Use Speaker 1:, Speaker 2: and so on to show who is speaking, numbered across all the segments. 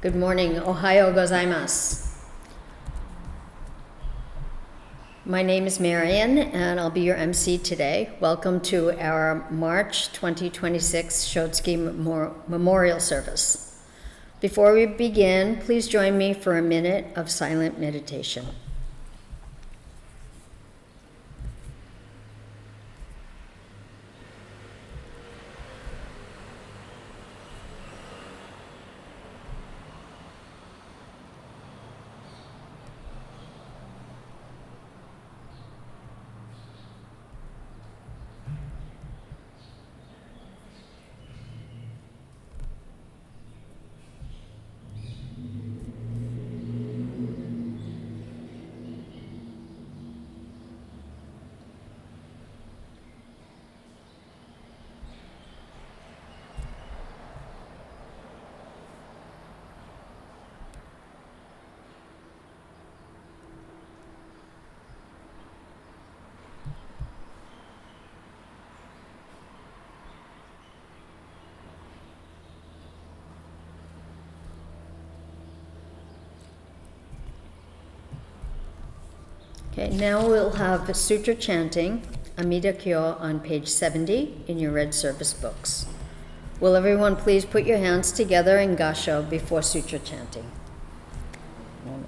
Speaker 1: Good morning. Ohayo gozaimasu. My name is Marian, and I'll be your MC today. Welcome to our March 2026 Shotsuki Memorial Service. Before we begin, please join me for a minute of silent meditation. Okay, now we'll have Sutra chanting, Amidakyo on page 70 in your red service books. Will everyone please put your hands together in Gasho before Sutra chanting?
Speaker 2: Yo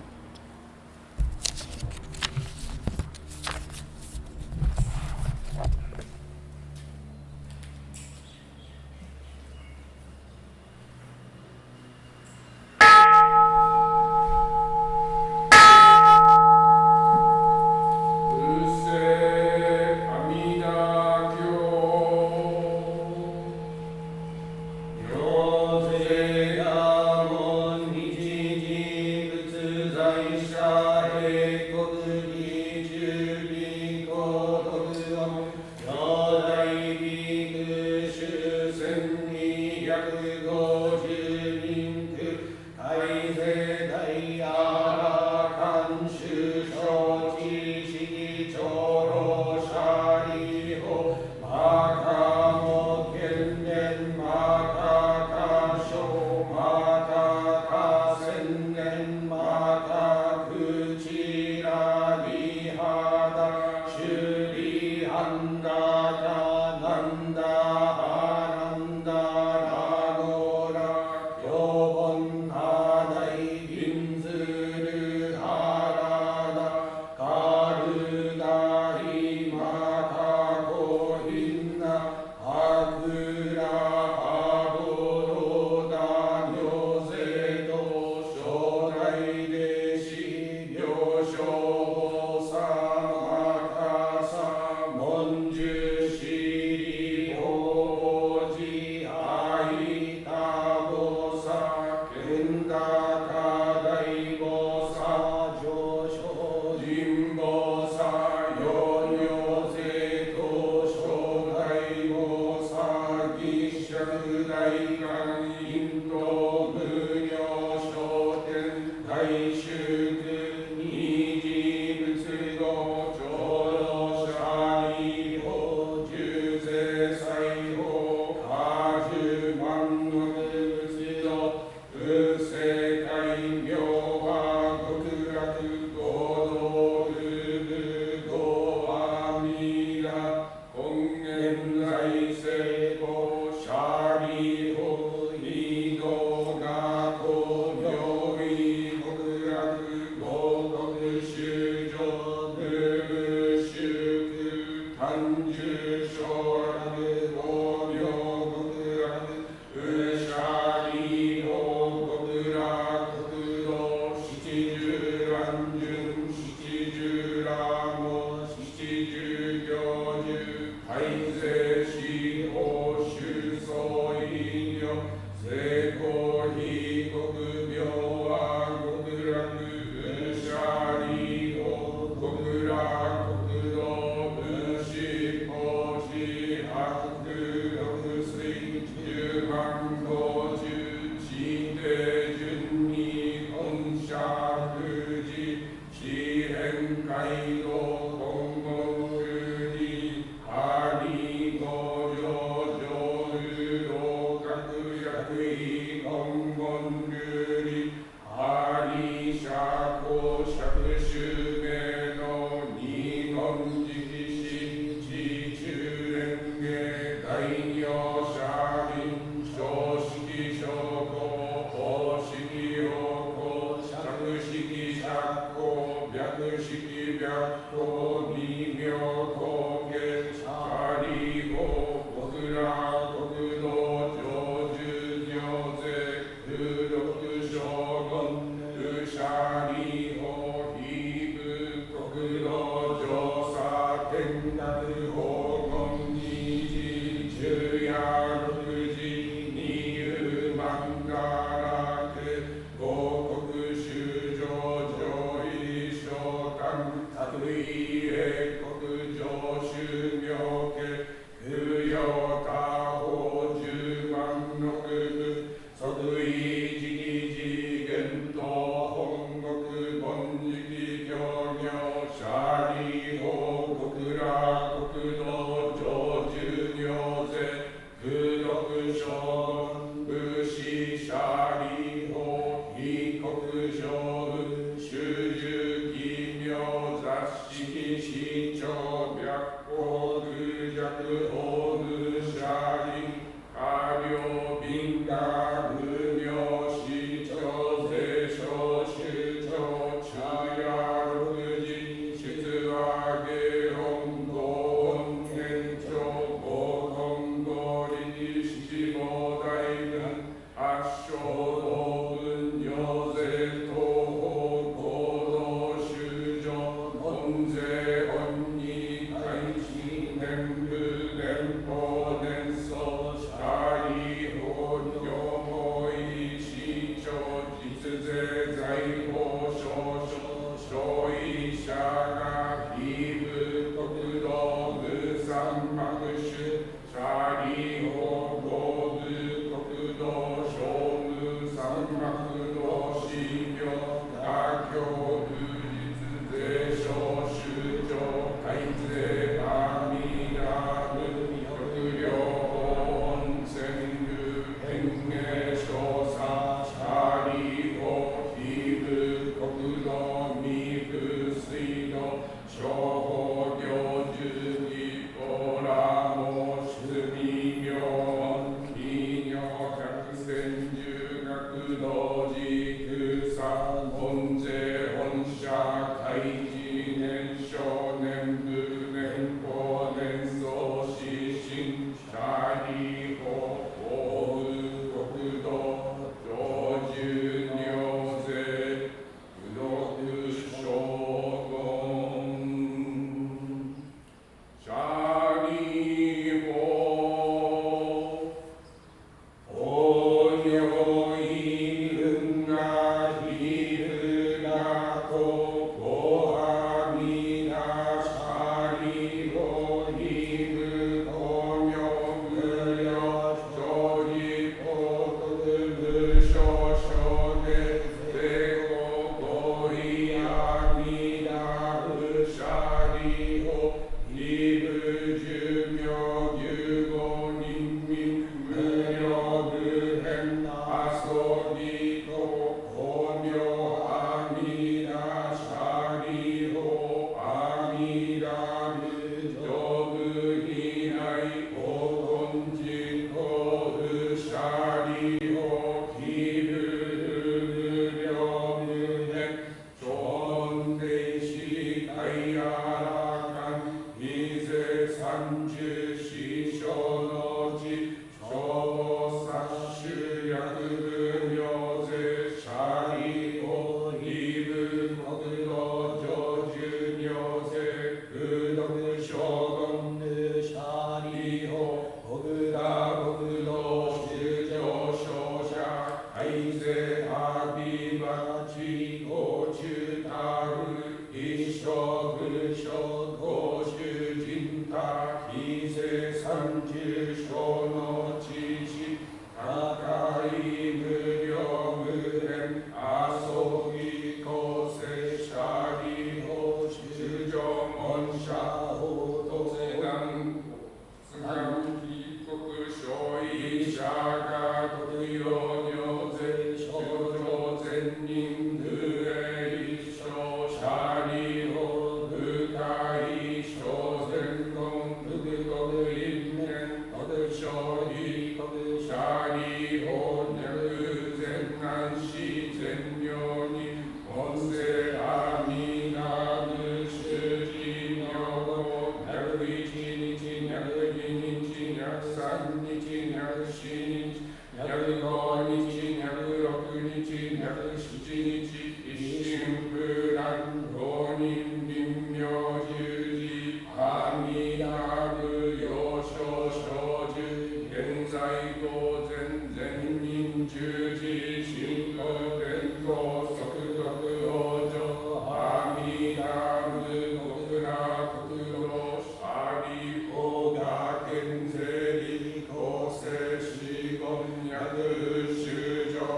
Speaker 2: 그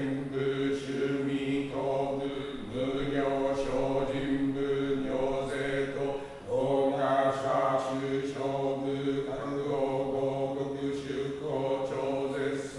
Speaker 2: 演武趣味頭部無料精進部尿税と動画社種勝部各王合国出向超絶層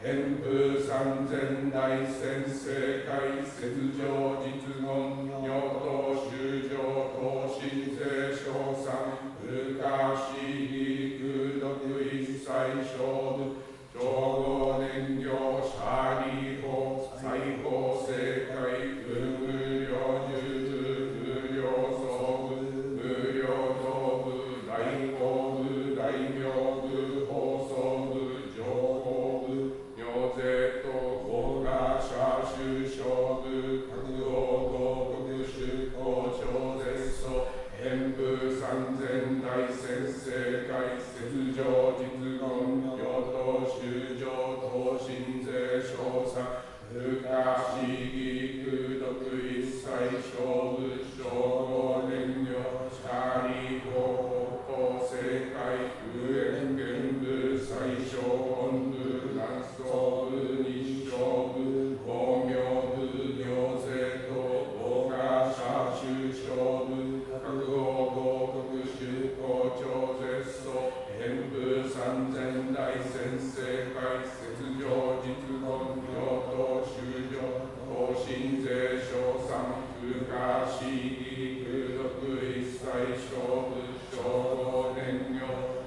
Speaker 2: 演武三千大先生会切上実言尿道修上等身税賞賛不可思議空毒一切勝負超合燃料シャーリー法裁縫正解無料重部無料総部無料道部大法部大名部放送部情報部尿税と合賀社種勝部各王合国出向超絶層演武三千大先生会切上実言領土修上等身税賞賛不可思議空毒一切勝負称号燃料シャーリー法法正解無縁原部最小温部南宋部日照部光明部尿税と合賀社種勝部各王合国出向超絶層演武三千大先生会切上実言領土修上等身税賞賛不可思議空毒一切勝負称号燃料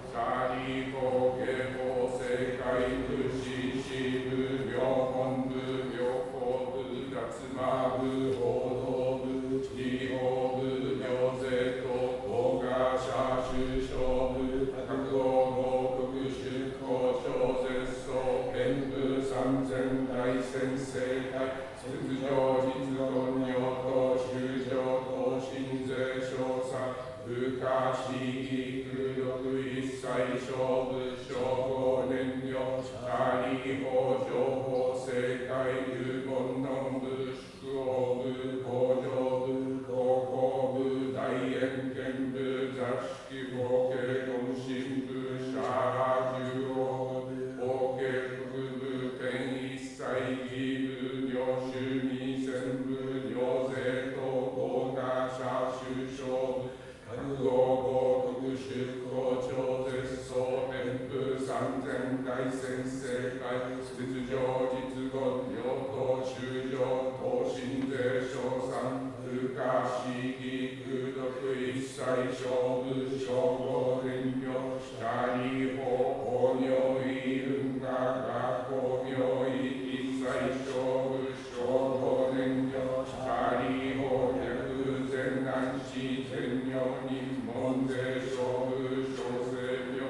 Speaker 2: シャーリー法芸法正解武士支部妙本部妙法部脱馬部報道部地方部尿税と合賀社種勝部各王合国出向超絶層演武三千大先生会切上実言尿道修上等身税賞賛不可思議空毒一切勝負称号燃料シャーリー法情報正解流言論部宿王部工場部広報部大円見部雑式合計論新部シャー重王部合計副部県一切義部領収二千部尿税と合賀社種勝部各王合国出向超絶層演武三千大先生会切上実言領土修上等身税賞賛不可思議空毒一切勝負称号燃料シャーリー法法尿意運河学校尿意一切勝負称号燃料シャーリー法逆全難死全尿人門税勝負小生病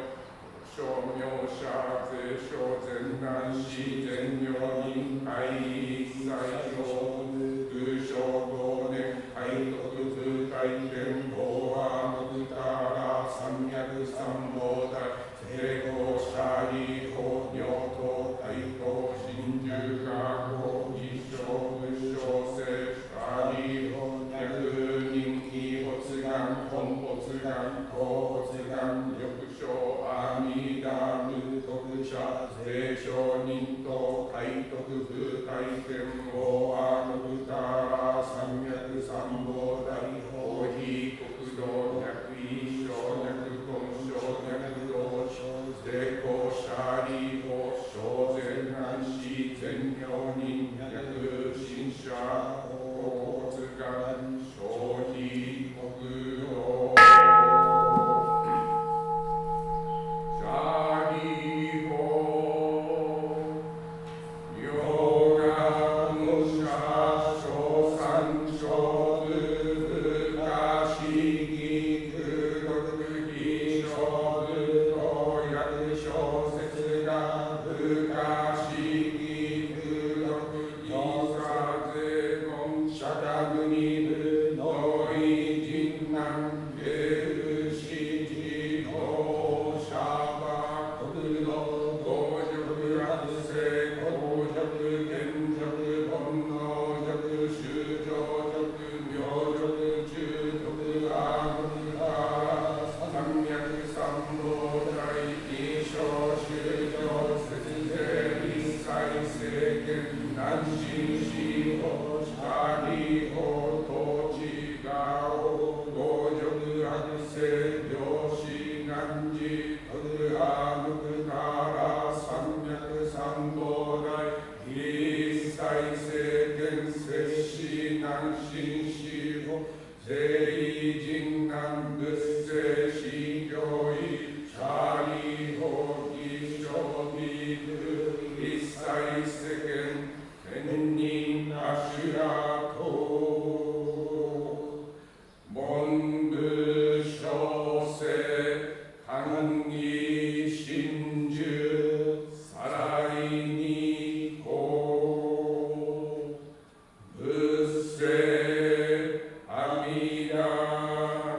Speaker 2: 商名者税商全難死全尿人会一切勝負空商5年海徳部会見法は木田ら三脈三宝大成功シャーリー法尿等大東真珠学校一生武将生シャーリー法逆人気発願本発願高発願緑章阿弥陀仏特者聖承人等海徳部会見法 신시호 자리호 도지가오 도정학세 묘신한지 의하누가라 삼맥삼보다이 이사이세겐세시난신시호 세이진난드세시교이 자리호 기쇼비드 이사이세겐 벤닌 아시라토 몬드쇼세 강이 신즈 사라이니고 으세 아미다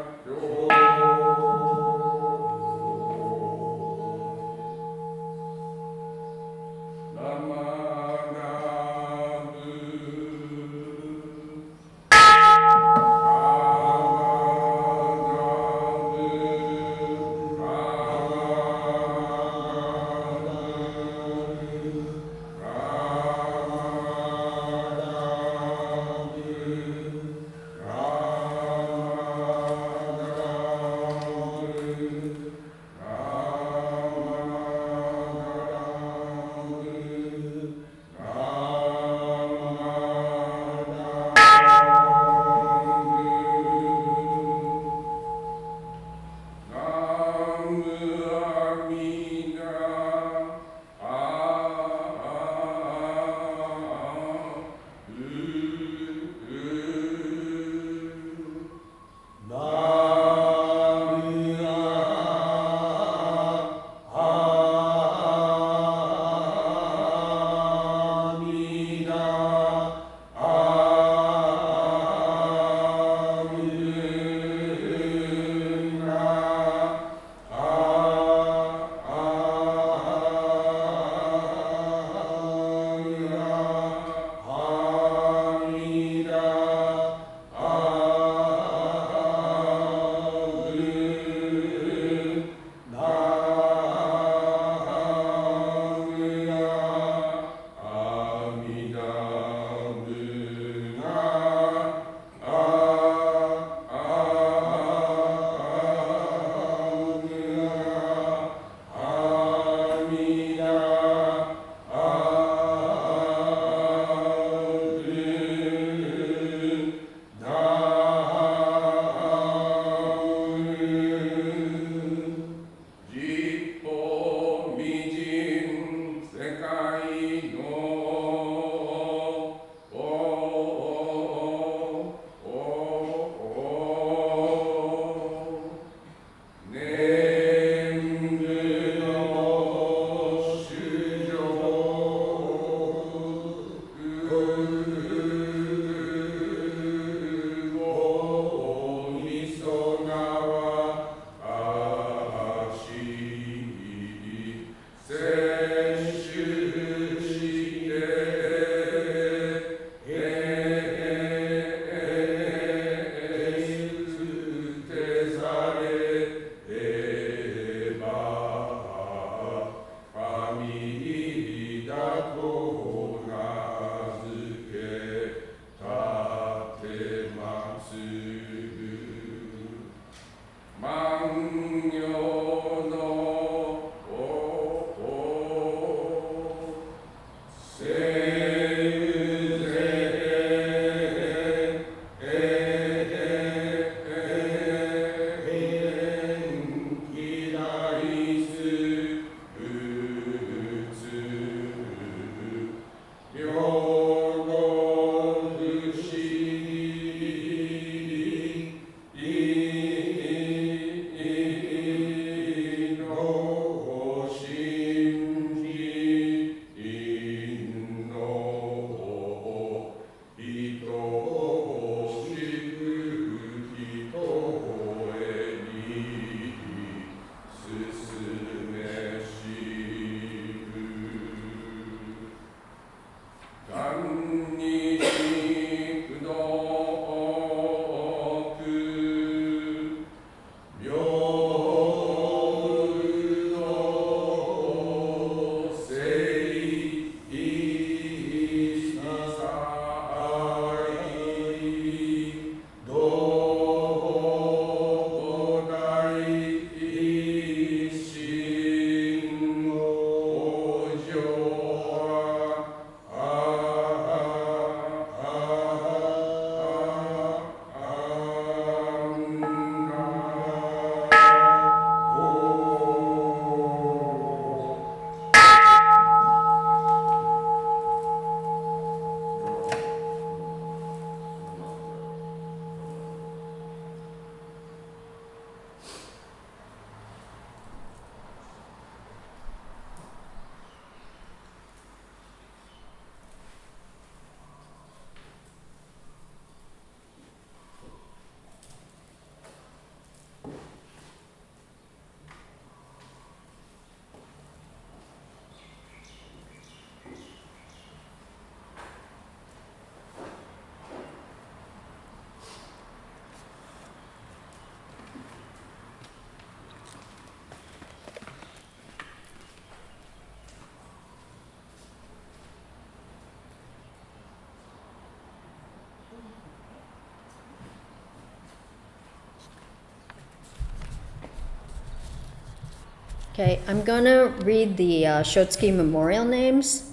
Speaker 1: Okay, I'm gonna read the Shotsuki memorial names,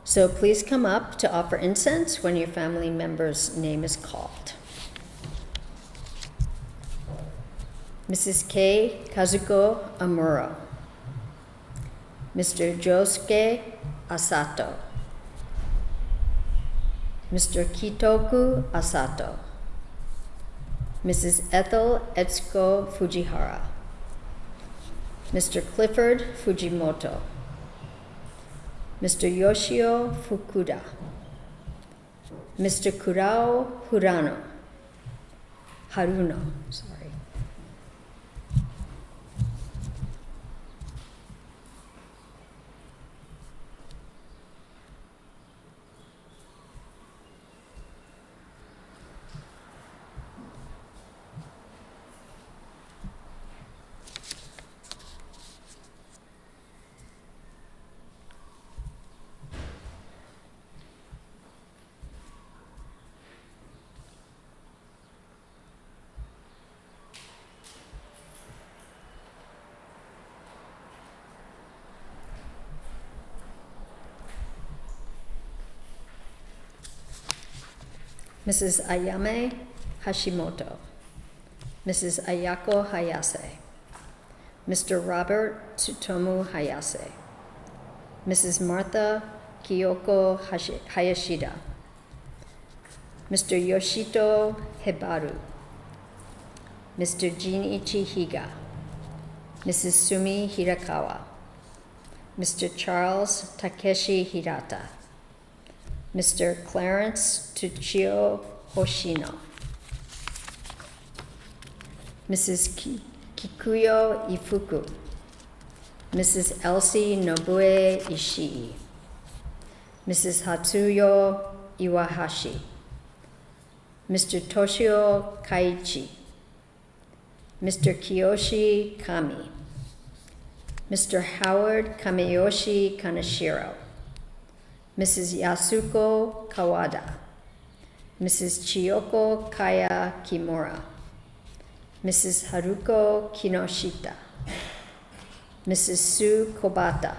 Speaker 1: so please come up to offer incense when your family member's name is called. Mrs. K. Kazuko Amuro. Mr. Josuke Asato. Mr. Kitoku Asato. Mrs. Ethel Etsuko Fujihara. Mr. Clifford Fujimoto. Mr. Yoshio Fukuda. Mr. Kurao Haruno, sorry. Mrs. Ayame Hashimoto. Mrs. Ayako Hayase. Mr. Robert Tsutomu Hayase. Mrs. Martha Kiyoko Hayashida. Mr. Yoshito Hebaru. Mr. Jinichi Higa. Mrs. Sumi Hirakawa. Mr. Charles Takeshi Hirata. Mr. Clarence Tuchio Hoshino. Mrs. Kikuyo Ifuku. Mrs. Elsie Nobue Ishii. Mrs. Hatsuyo Iwahashi. Mr. Toshio Kaichi. Mr. Kiyoshi Kami. Mr. Howard Kameyoshi Kaneshiro. Mrs. Yasuko Kawada. Mrs. Chiyoko Kaya Kimura. Mrs. Haruko Kinoshita. Mrs. Sue Kobata.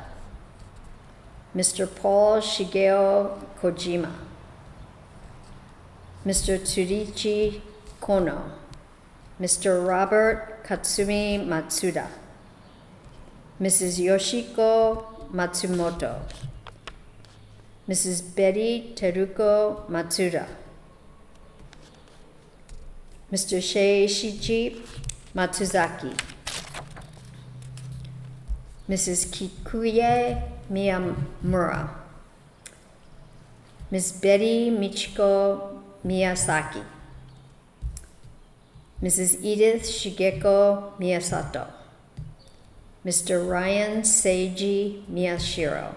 Speaker 1: Mr. Paul Shigeo Kojima. Mr. Tsurichi Kono. Mr. Robert Katsumi Matsuda. Mrs. Yoshiko Matsumoto. Mrs. Betty Teruko Matsuda. Mr. Sheishichi Matsuzaki. Mrs. Kikuye Miyamura. Ms. Betty Michiko Miyasaki. Mrs. Edith Shigeko Miyasato. Mr. Ryan Seiji Miyashiro.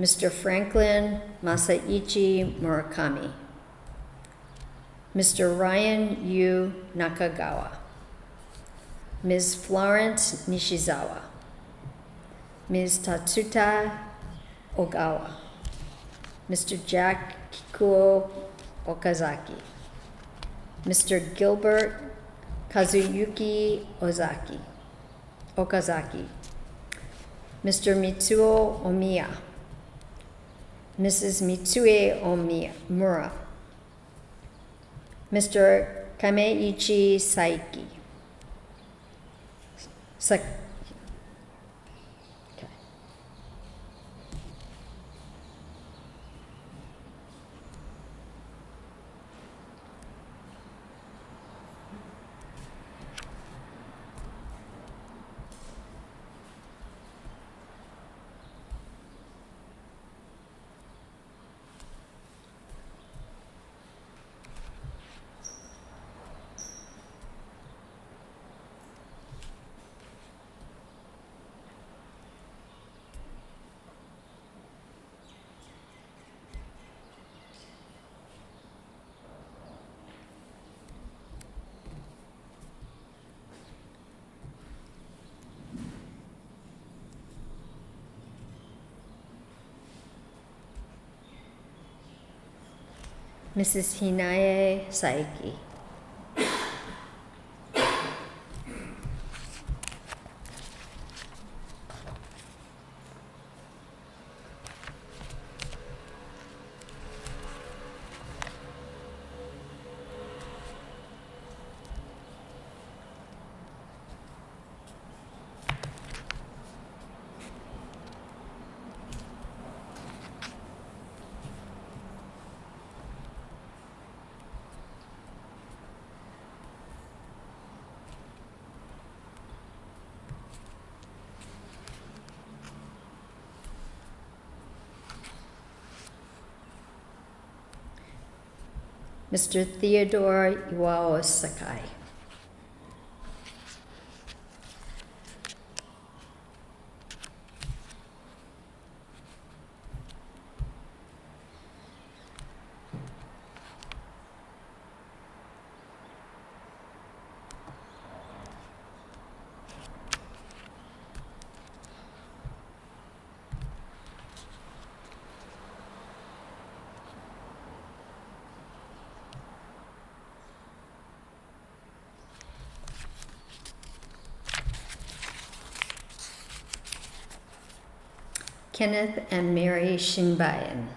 Speaker 1: Mr. Franklin Masaichi Murakami. Mr. Ryan Yu Nakagawa. Ms. Florence Nishizawa. Ms. Tatsuta Ogawa. Mr. Jack Kikuo Okazaki. Mr. Gilbert Kazuyuki Okazaki. Mr. Mitsuo Omiya. Mrs. Mitsue Mura. Mr. Kameichi Saiki. Okay. Mrs. Hinaye Saiki. Mr. Theodore Iwao Sakai. Kenneth and Mary Shinbayan.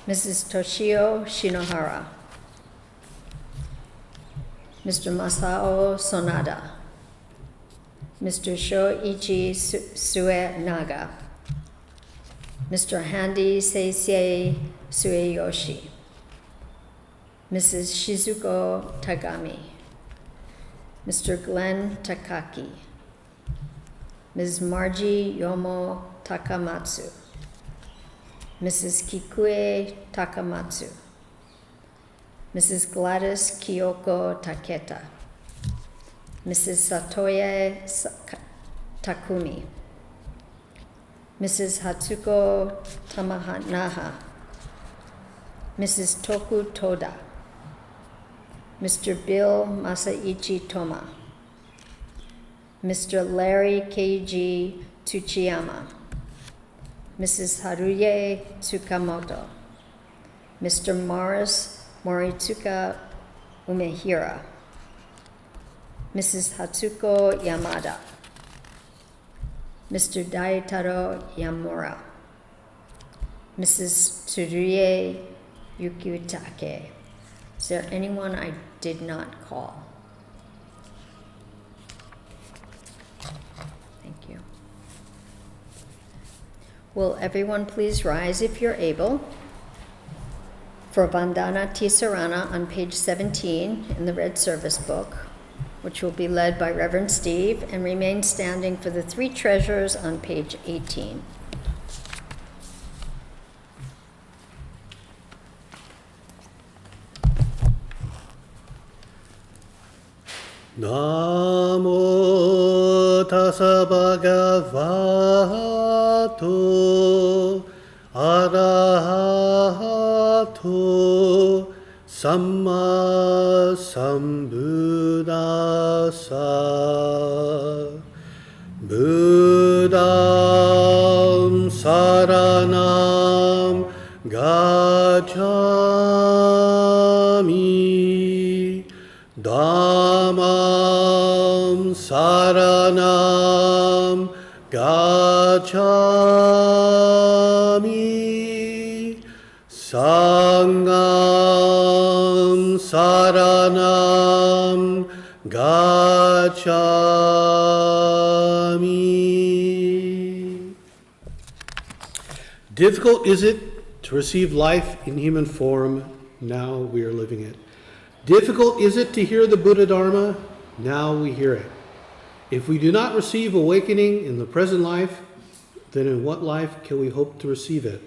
Speaker 1: Mrs. Toshio Shinohara. Mr. Masao Sonada. Mr. Shoichi Suenaga. Mr. Handy Seisei Sueyoshi. Mrs. Shizuko Tagami. Mr. Glenn Takaki. Ms. Margie Yomo Takamatsu. Mrs. Kikue Takamatsu. Mrs. Gladys Kyoko Taketa. Mrs. Satoye Takumi. Mrs. Hatsuko Tamahanaha. Mrs. Toku Toda. Mr. Bill Masaichi Toma. Mr. Larry Keiji Tsuchiyama. Mrs. Haruye Tsukamoto. Mr. Morris Moritsuka Umehira. Mrs. Hatsuko Yamada. Mr. Daitaro Yamura. Mrs. Tsuruye Yukitake. Is there anyone I did not call? Thank you. Will everyone please rise if you're able for Vandana Ti-Sarana on page 17 in the Red Service Book, which will be led by Reverend Steve, and remain standing for the three treasures on page 18.
Speaker 3: Namo tassa bhagavato arahato samma sambuddhassa buddham saranam gacchami Dhammam saranam gacchami Sangham saranam gacchami. Difficult is it to receive life in human form? Now we are living it. Difficult is it to hear the Buddha Dharma? Now we hear it. If we do not receive awakening in the present life, then in what life can we hope to receive it?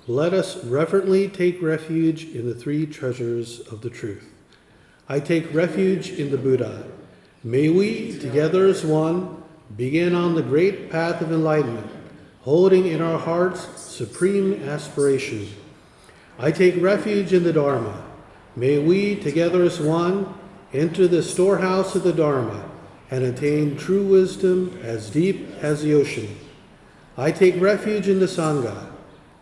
Speaker 3: Let us reverently take refuge in the three treasures of the truth. I take refuge in the Buddha. May we, together as one, begin on the great path of enlightenment, holding in our hearts supreme aspiration. I take refuge in the Dharma. May we, together as one, enter the storehouse of the Dharma and attain true wisdom as deep as the ocean. I take refuge in the Sangha.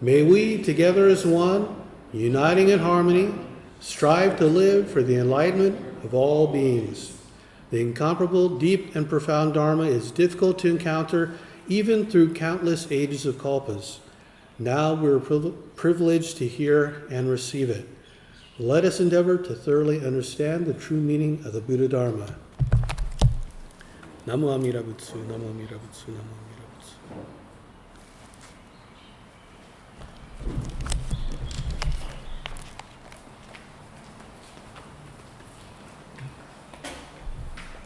Speaker 3: May we, together as one, uniting in harmony, strive to live for the enlightenment of all beings. The incomparable, deep, and profound Dharma is difficult to encounter even through countless ages of kalpas. Now we are privileged to hear and receive it. Let us endeavor to thoroughly understand the true meaning of the Buddha Dharma. Namo Amida Butsu, Namo Amida Butsu, Namo Amida Butsu.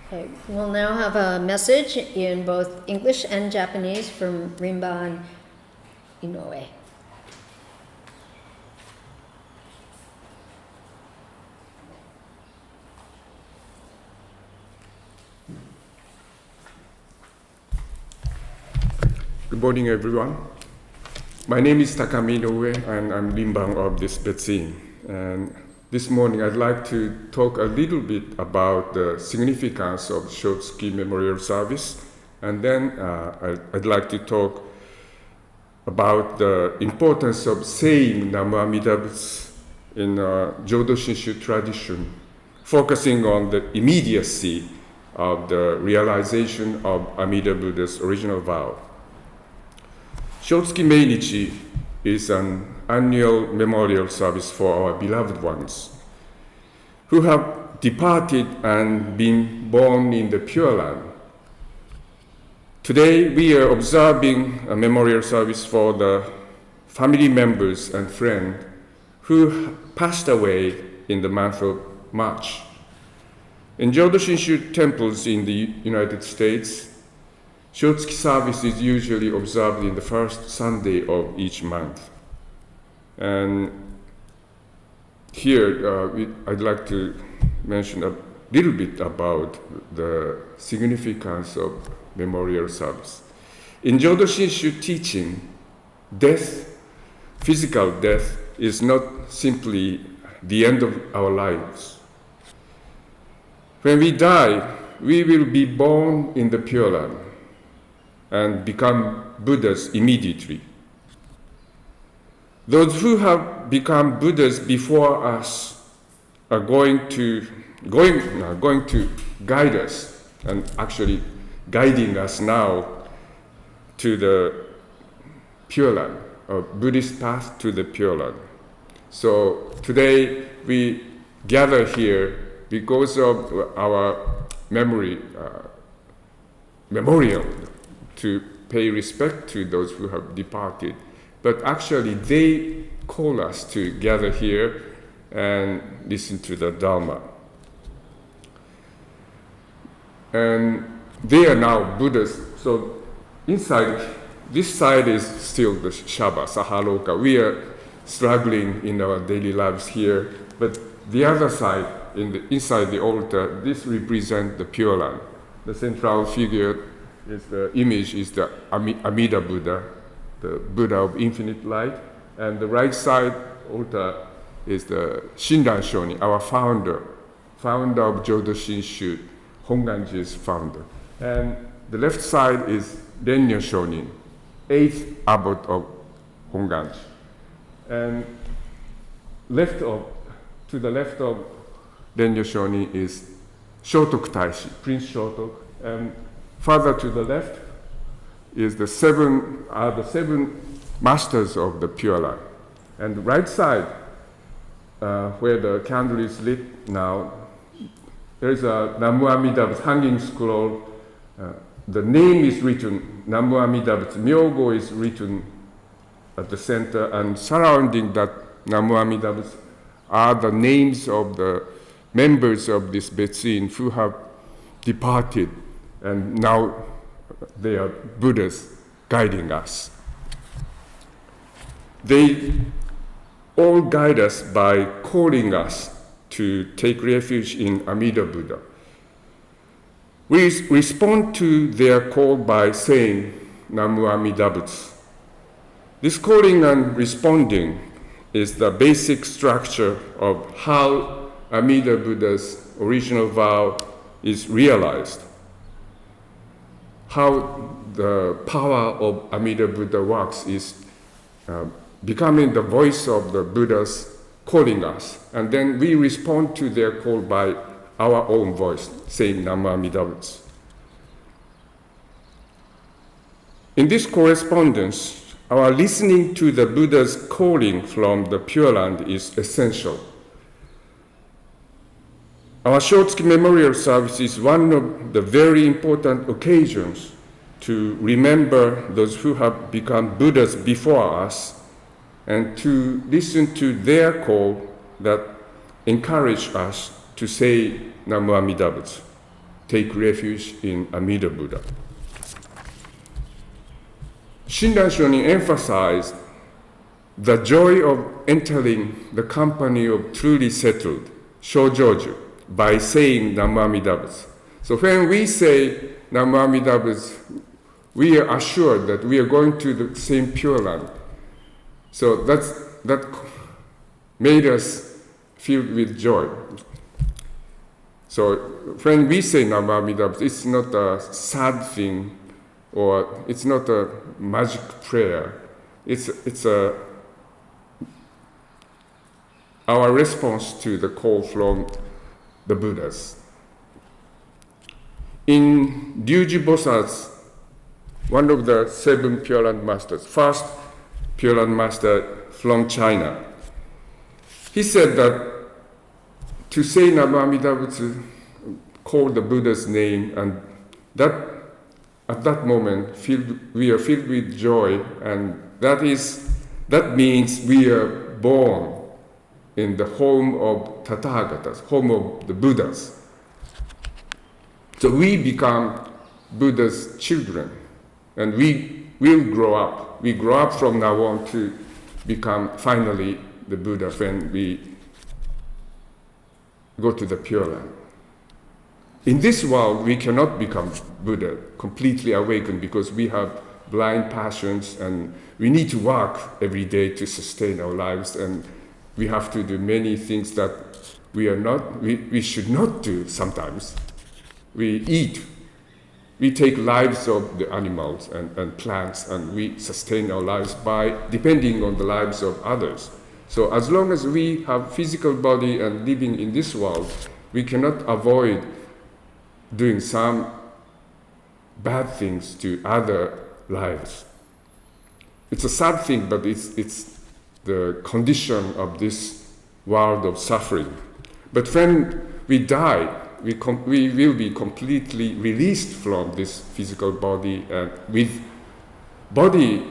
Speaker 1: Okay, we'll now have a message in both English and Japanese from Rinban Inoue.
Speaker 2: Good morning, everyone. My name is Takami Inoue, and I'm Rinban of this Betsuin. And this morning, I'd like to talk a little bit about the significance of Shotsuki Memorial Service, and then I'd like to talk about the importance of saying Namo Amida Butsu in Jodo Shinshu tradition, focusing on the immediacy of the realization of Amida Buddha's original vow. Shotsuki Meinichi is an annual memorial service for our beloved ones who have departed and been born in the Pure Land. Today, we are observing a memorial service for the family members and friends who passed away in the month of March. In Jodo Shinshu temples in the United States, Shotsuki service is usually observed in the first Sunday of each month. And here, I'd like to mention a little bit about the significance of memorial service. In Jodo Shinshu teaching, death, physical death, is not simply the end of our lives. When we die, we will be born in the Pure Land and become Buddhas immediately. Those who have become Buddhas before us are going to guide us, and actually guiding us now to the Pure Land, or Buddhist path to the Pure Land. So today we gather here because of our memorial to pay respect to those who have departed. But actually, they call us to gather here and listen to the Dharma. And they are now Buddhas. So inside, this side is still the Shaba, Sahaloka. We are struggling in our daily lives here. But the other side, inside the altar, this represents the Pure Land. The central figure is the image is the Amida Buddha, the Buddha of infinite light, and the right side altar is the Shinran Shonin, our founder of Jodo Shinshu, Hongwanji's founder. And the left side is Renya Shonin, 8th abbot of Hongwanji. And to the left of Renya Shonin is Shotoku Taishi, Prince Shotoku, and further to the left is the seven masters of the Pure Land. And the right side, where the candle is lit now, there is a Namo Amida Butsu hanging scroll. The name is written, Namo Amida Butsu, Myogo is written at the center, and surrounding that Namo Amida Butsu are the names of the members of this Betsuin who have departed, and now they are Buddhas guiding us. They all guide us by calling us to take refuge in Amida Buddha. We respond to their call by saying Namo Amida Butsu. This calling and responding is the basic structure of how Amida Buddha's original vow is realized, how the power of Amida Buddha works is becoming the voice of the Buddhas calling us, and then we respond to their call by our own voice, saying Namo Amida Butsu. In this correspondence, our listening to the Buddha's calling from the Pure Land is essential. Our Shotsuki Memorial Service is one of the very important occasions to remember those who have become Buddhas before us and to listen to their call that encourage us to say Namu Amida Butsu, take refuge in Amida Buddha. Shinran Shonin emphasized the joy of entering the company of truly settled Shojoju by saying Namu Amida Butsu. So when we say Namu Amida Butsu, we are assured that we are going to the same Pure Land. So that made us filled with joy. So when we say Namu Amida Butsu, it's not a sad thing or it's not a magic prayer. It's our response to the call from the Buddhas. In Ryuji Bosatz, one of the 7 Pure Land Masters, first Pure Land Master from China, he said that to say Namu Amida Butsu, call the Buddha's name, and that at that moment we are filled with joy, and that means we are born in the home of Tathagatas, home of the Buddhas. So we become Buddha's children, and we will grow up. We grow up from now on to become finally the Buddha when we go to the Pure Land. In this world, we cannot become Buddha, completely awakened, because we have blind passions and we need to work every day to sustain our lives, and we have to do many things that we should not do sometimes. We eat. We take lives of the animals and plants, and we sustain our lives by depending on the lives of others. So as long as we have physical body and living in this world, we cannot avoid doing some bad things to other lives. It's a sad thing, but it's the condition of this world of suffering. But when we die, we will be completely released from this physical body, and with body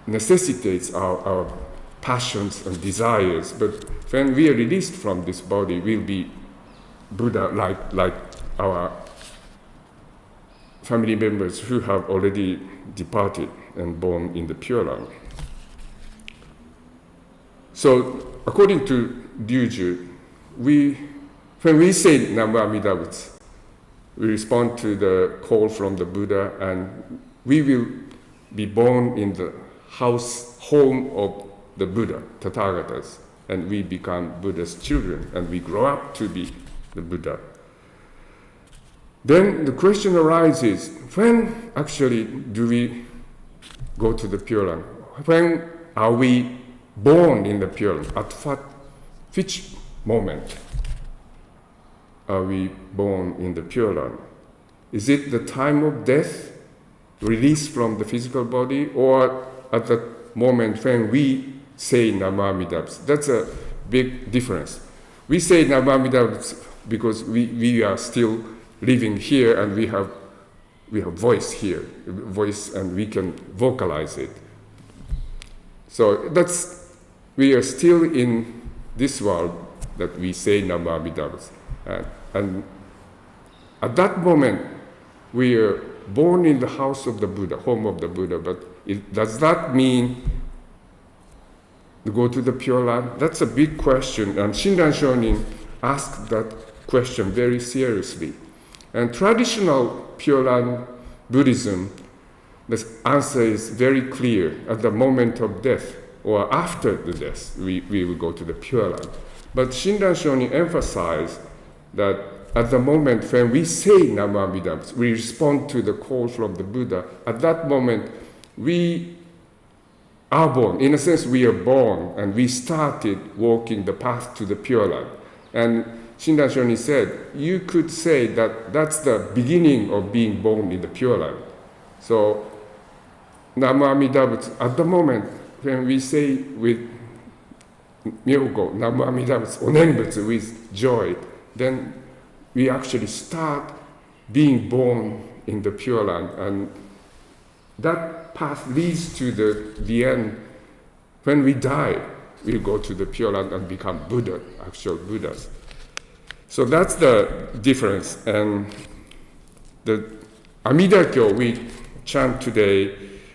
Speaker 2: necessitates our passions and desires. But when we are released from this body, we'll be Buddha like our family members who have already departed and born in the Pure Land. So according to Ryuji, when we say Namu Amida Butsu, we respond to the call from the Buddha, and we will be born in the home of the Buddha, Tathagatas, and we become Buddha's children, and we grow up to be the Buddha. Then the question arises, when actually do we go to the Pure Land? When are we born in the Pure Land? At which moment are we born in the Pure Land? Is it the time of death, release from the physical body, or at the moment when we say Namu Amida Butsu? That's a big difference. We say Namu Amida Butsu because we are still living here, and we have voice here, voice, and we can vocalize it. So we are still in this world that we say Namu Amida Butsu. And at that moment, we are born in the house of the Buddha, home of the Buddha, but does that mean to go to the Pure Land? That's a big question, and Shinran Shonin asked that question very seriously. And traditional Pure Land Buddhism, the answer is very clear. At the moment of death, or after the death, we will go to the Pure Land. But Shinran Shonin emphasized that at the moment when we say Namu Amida Butsu, we respond to the call from the Buddha. At that moment, we are born. In a sense, we are born, and we started walking the path to the Pure Land. And Shinran Shonin said, you could say that that's the beginning of being born in the Pure Land. So, Namu Amida Butsu, at the moment when we say with Myogo, Namu Amida Butsu, Onen Butsu, with joy, then we actually start being born in the Pure Land, and that path leads to the end. When we die, we go to the Pure Land and become Buddha, actual Buddhas. So that's the difference. And the Amidakyo we chant today,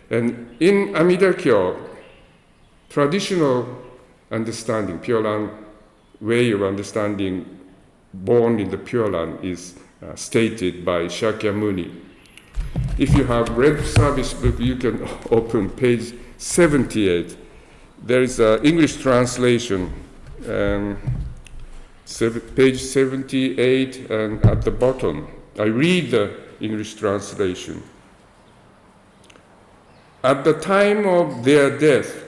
Speaker 2: and in Amidakyo, traditional understanding, Pure Land way of understanding born in the Pure Land is stated by Shakyamuni. If you have read service book, you can open page 78. There is an English translation, page 78, and at the bottom, I read the English translation. At the time of their death,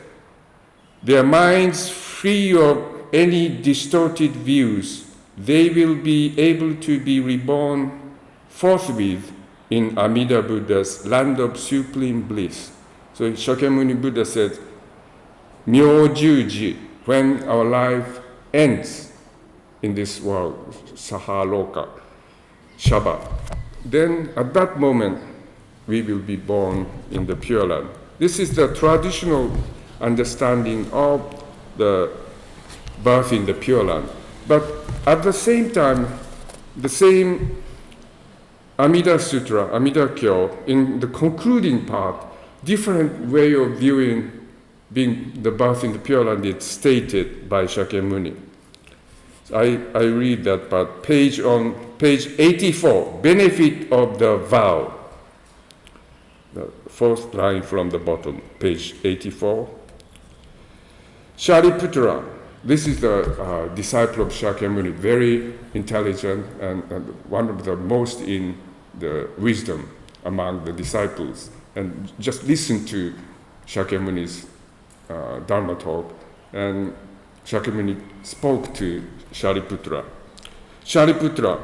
Speaker 2: their minds free of any distorted views, they will be able to be reborn forthwith in Amida Buddha's land of supreme bliss. So Shakyamuni Buddha said, Myojuji, when our life ends in this world, Sahaloka, Shabbat, then at that moment we will be born in the Pure Land. This is the traditional understanding of the birth in the Pure Land. But at the same time, the same Amida Sutra, Amidakyo, in the concluding part, different way of viewing being the birth in the Pure Land is stated by Shakyamuni. I read that part, page 84, benefit of the vow. The fourth line from the bottom, page 84. Shariputra, this is the disciple of Shakyamuni, very intelligent and one of the most in the wisdom among the disciples. And just listen to Shakyamuni's Dharma talk. And Shakyamuni spoke to Shariputra. Shariputra,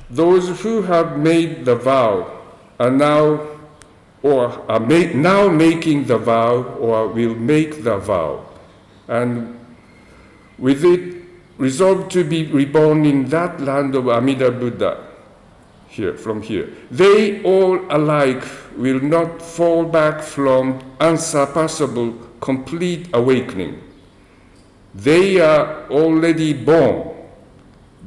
Speaker 2: those who have made the vow are now making the vow or will make the vow, and with it resolve to be reborn in that land of Amida Buddha, from here. They all alike will not fall back from unsurpassable complete awakening. They are already born.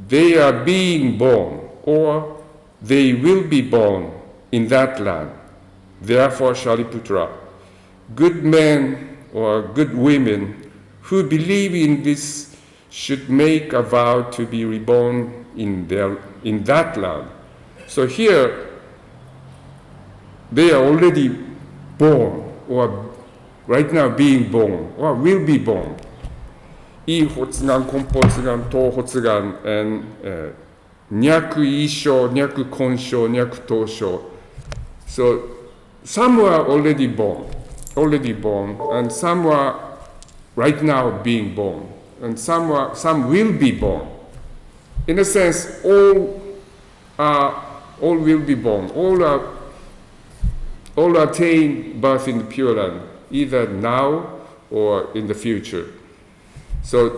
Speaker 2: They are being born, or they will be born in that land. Therefore, Shariputra, good men or good women who believe in this should make a vow to be reborn in that land. So here, they are already born, or right now being born, or will be born. い発願、根発願、等発願、and 脈異生、脈根生、脈等生. So some are already born, and some are right now being born, and some will be born. In a sense, all will be born. All attain birth in the Pure Land, either now or in the future. So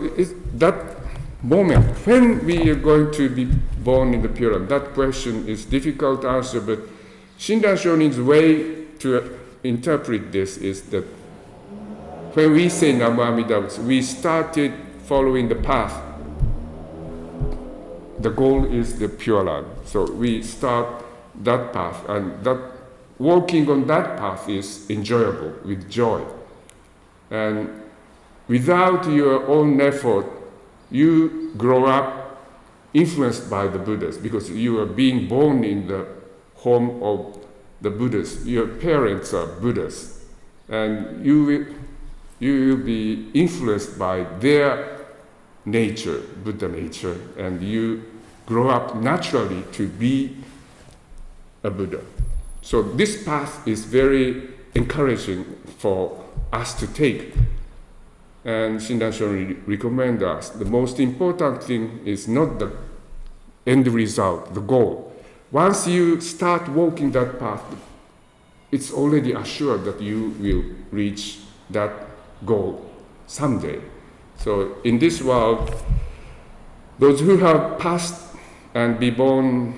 Speaker 2: that moment, when we are going to be born in the Pure Land, that question is difficult to answer, but Shinran Shonin's way to interpret this is that when we say Namo Amida Butsu, we started following the path. The goal is the Pure Land. So we start that path, and that walking on that path is enjoyable, with joy. And without your own effort, you grow up influenced by the Buddhas, because you are being born in the home of the Buddhas. Your parents are Buddhas, and you will be influenced by their nature, Buddha nature, and you grow up naturally to be a Buddha. So this path is very encouraging for us to take. And Shinran Shonin recommends us, the most important thing is not the end result, the goal. Once you start walking that path, it's already assured that you will reach that goal someday. So in this world, those who have passed and be born,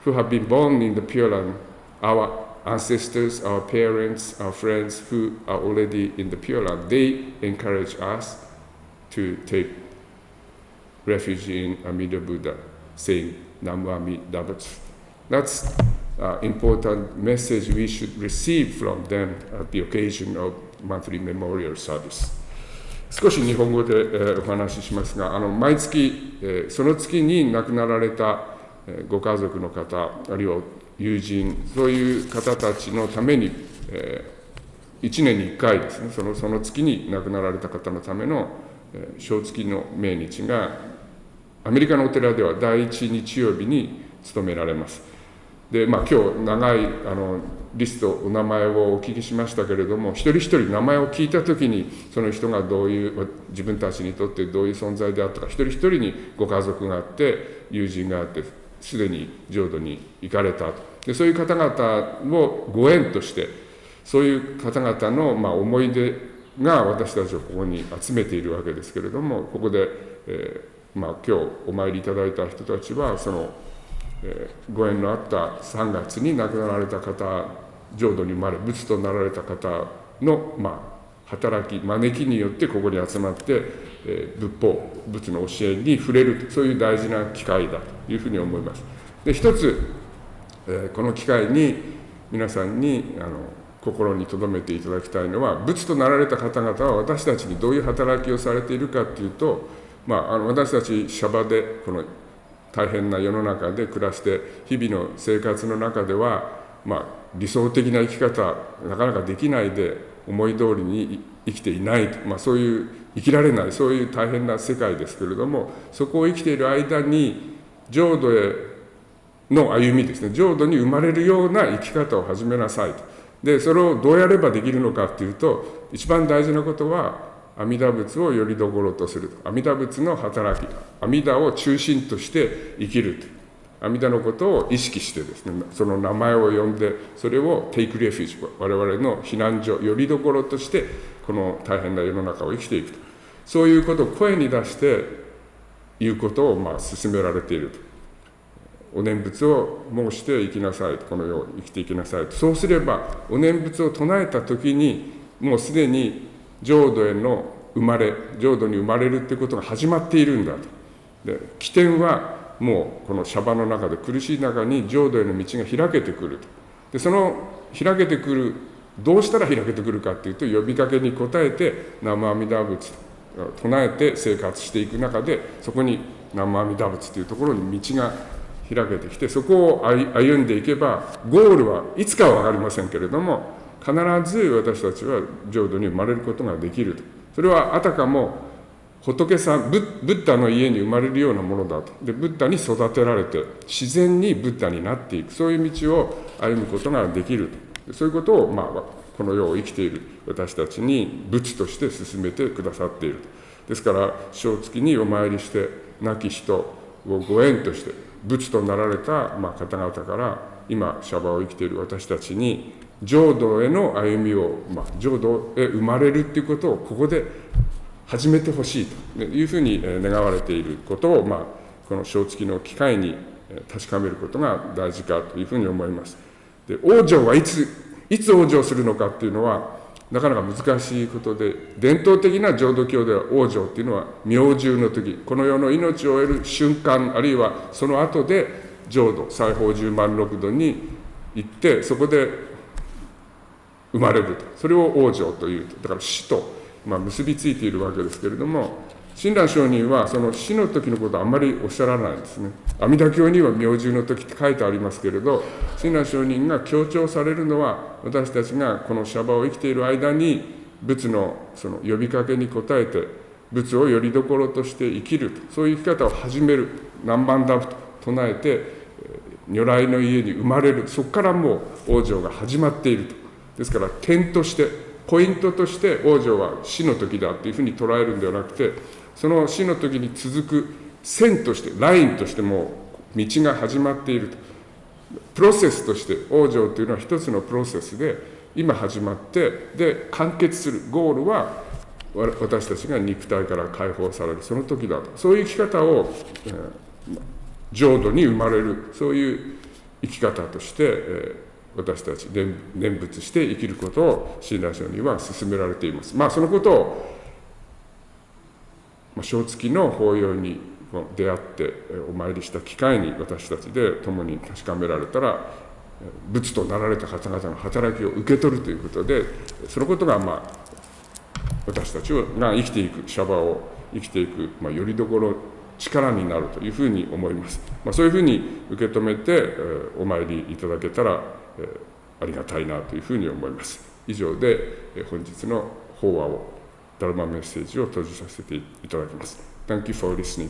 Speaker 2: who have been born in the Pure Land, our ancestors, our parents, our friends who are already in the Pure Land, they encourage us to take refuge in Amida Buddha, saying Namu Amida Butsu. That's important message we should receive from them at the occasion of monthly memorial service. 少し日本語でお話ししますが、毎月、その月に亡くなられたご家族の方、あるいは友人、そういう方たちのために、1年に1回ですね、その月に亡くなられた方のための小月の命日が、アメリカのお寺では第1日曜日に務められます。で、今日長いリスト、お名前をお聞きしましたけれども、一人一人名前を聞いたときに、その人がどういう、自分たちにとってどういう存在であったか、一人一人にご家族があって、友人があって、すでに浄土に行かれたと。で、そういう方々をご縁として、そういう方々の思い出が私たちをここに集めているわけですけれども、ここで、今日お参りいただいた人たちは、その、ご縁のあった3月に亡くなられた方、浄土に生まれ仏となられた方の、働き招きによってここに集まって、仏法仏の教えに触れる、そういう大事な機会だというふうに思います。で、一つ、この機会に皆さんに心に留めていただきたいのは、仏となられた方々は私たちにどういう働きをされているかというと、私たちシャバでこの大変な世の中で暮らして日々の生活の中では、理想的な生き方なかなかできないで思い通りに生きていないと、そういう生きられない、そういう大変な世界ですけれども、そこを生きている間に浄土への歩みですね、浄土に生まれるような生き方を始めなさいと。で、それをどうやればできるのかっていうと、一番大事なことは阿弥陀仏をよりどころとする、阿弥陀仏の働き、阿弥陀を中心として生きると、阿弥陀のことを意識してですね、その名前を呼んで、それをテイクレフュージ、我々の避難所、よりどころとしてこの大変な世の中を生きていくと、そういうことを声に出して言うことを進められていると。お念仏を申して生きなさいと、この世を生きていきなさいと。そうすればお念仏を唱えた時にもうすでに浄土への生まれ、浄土に生まれるってことが始まっているんだと。で、起点はもうこのシャバの中で苦しい中に浄土への道が開けてくると。で、その開けてくる、どうしたら開けてくるかっていうと、呼びかけに応えて南無阿弥陀仏と唱えて生活していく中で、そこに南無阿弥陀仏というところに道が開けてきて、そこを歩んでいけば、ゴールはいつかは分かりませんけれども、必ず私たちは浄土に生まれることができると。それはあたかも仏さん、ブッダの家に生まれるようなものだと。で、ブッダに育てられて自然にブッダになっていく、そういう道を歩むことができると。そういうことを、この世を生きている私たちに仏として進めてくださっていると。ですから正月にお参りして亡き人をご縁として仏となられた方々から今シャバを生きている私たちに浄土への歩みを、浄土へ生まれるということをここで始めてほしいというふうに願われていることを、この正月の機会に確かめることが大事かというふうに思います。で、往生はいつ往生するのかっていうのはなかなか難しいことで、伝統的な浄土教では往生っていうのは明獣の時、この世の命を得る瞬間、あるいはその後で浄土、西方十万六土に行って、そこで生まれると。それを往生というと。だから死と、結びついているわけですけれども、親鸞上人はその死の時のことはあんまりおっしゃらないんですね。阿弥陀経には明獣の時って書いてありますけれど、親鸞上人が強調されるのは、私たちがこのシャバを生きている間に仏のその呼びかけに応えて仏をよりどころとして生きると、そういう生き方を始める、南蛮ダブと唱えて如来の家に生まれる、そこからもう往生が始まっていると。ですから点としてポイントとして往生は死の時だというふうに捉えるんではなくて、その死の時に続く線として、ラインとしてもう道が始まっていると。プロセスとして往生というのは一つのプロセスで今始まって、で完結するゴールは私たちが肉体から解放されるその時だと。そういう生き方を、浄土に生まれる、そういう生き方として、私たち念仏して生きることを親鸞聖人は勧められています。そのことを、正月の法要に出会ってお参りした機会に私たちで共に確かめられたら、仏となられた方々の働きを受け取るということで、そのことが私たちが生きていく、シャバを生きていく、よりどころ、力になるというふうに思います。そういうふうに受け止めてお参りいただけたらありがたいなというふうに思います。以上で本日の法話を、ダルマメッセージを閉じさせていただきます。Thank you for listening.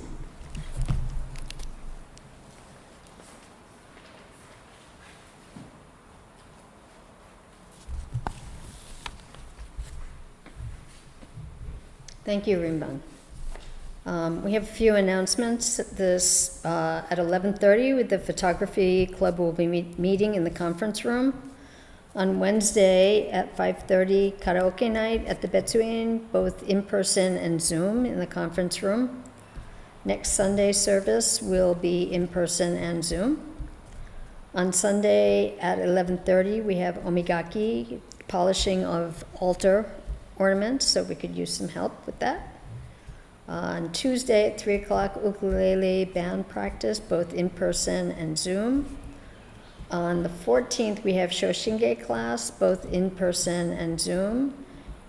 Speaker 1: Thank you, Rinban. We have a few announcements. This at 11:30, with the photography club will be meeting in the conference room. On Wednesday at 5:30, karaoke night at the Betsuin, both in person and Zoom in the conference room. Next Sunday service will be in person and Zoom. On Sunday at 11:30, we have omigaki, polishing of altar ornaments, so we could use some help with that. On Tuesday at 3 o'clock, ukulele band practice, both in person and Zoom. On the 14th, we have Shoshinge class, both in person and Zoom.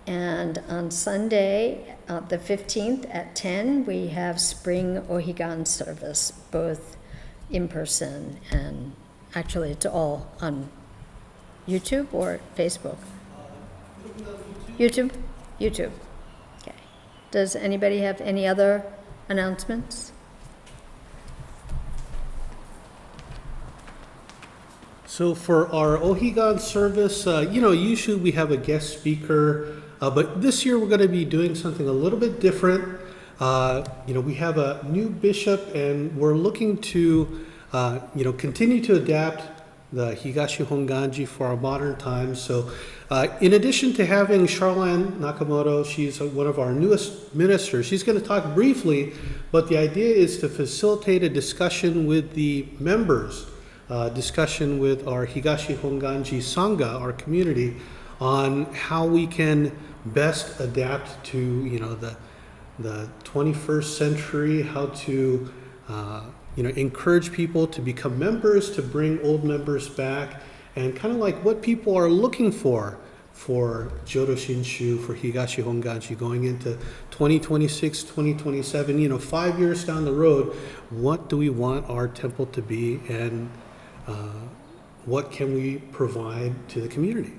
Speaker 1: And on Sunday, the 15th at 10, we have spring Ohigan service, both in person and actually it's all on YouTube or Facebook? YouTube? YouTube. Okay. Does anybody have any other announcements?
Speaker 3: So for our Ohigan service, usually we have a guest speaker, but this year we're going to be doing something a little bit different. We have a new bishop and we're looking to, continue to adapt the Higashi Hongwanji for our modern times. So in addition to having Charlene Nakamoto, she's one of our newest ministers. She's going to talk briefly, but the idea is to facilitate a discussion with the members, discussion with our Higashi Hongwanji Sangha, our community, on how we can best adapt to, the 21st century, how to, encourage people to become members, to bring old members back, and kind of like what people are looking for Jodo Shinshu, for Higashi Hongwanji going into 2026, 2027, 5 years down the road, what do we want our temple to be, and what can we provide to the community?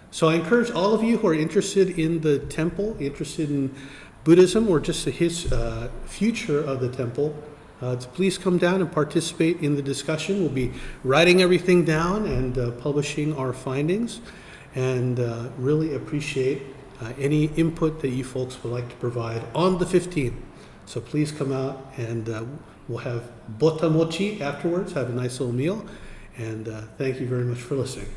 Speaker 3: So I encourage all of you who are interested in the temple, interested in Buddhism, or just the future of the temple, to please come down and participate in the discussion. We'll be writing everything down and publishing our findings, and really appreciate any input that you folks would like to provide on the 15th. So please come out, and we'll have botamochi afterwards, have a nice little meal, and thank you very much for listening.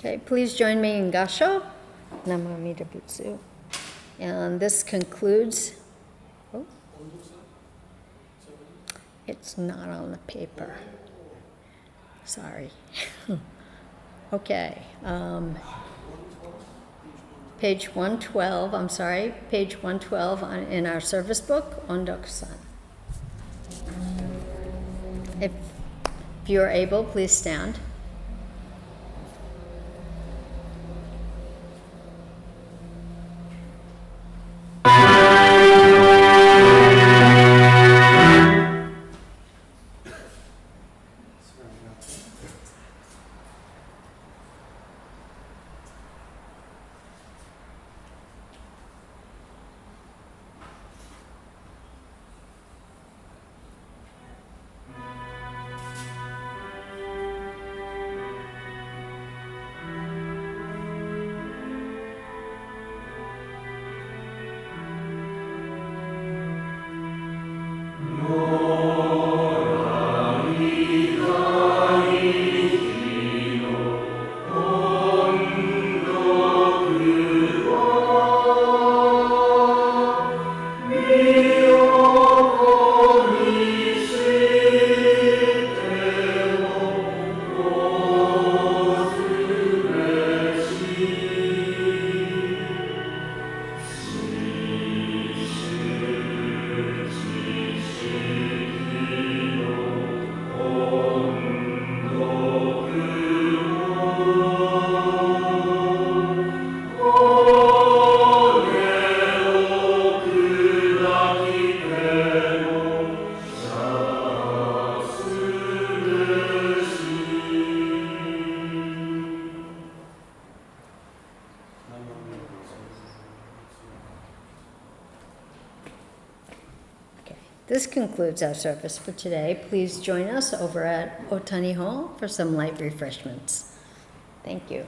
Speaker 1: Okay, please join me in Gasho, Namamita Butsu. And this concludes, it's not on the paper. Sorry. Okay. Page 112, page 112 in our service book, Ondokusan. If you're able, please stand. This concludes our service for today. Please join us over at Otani Hall for some light refreshments. Thank you.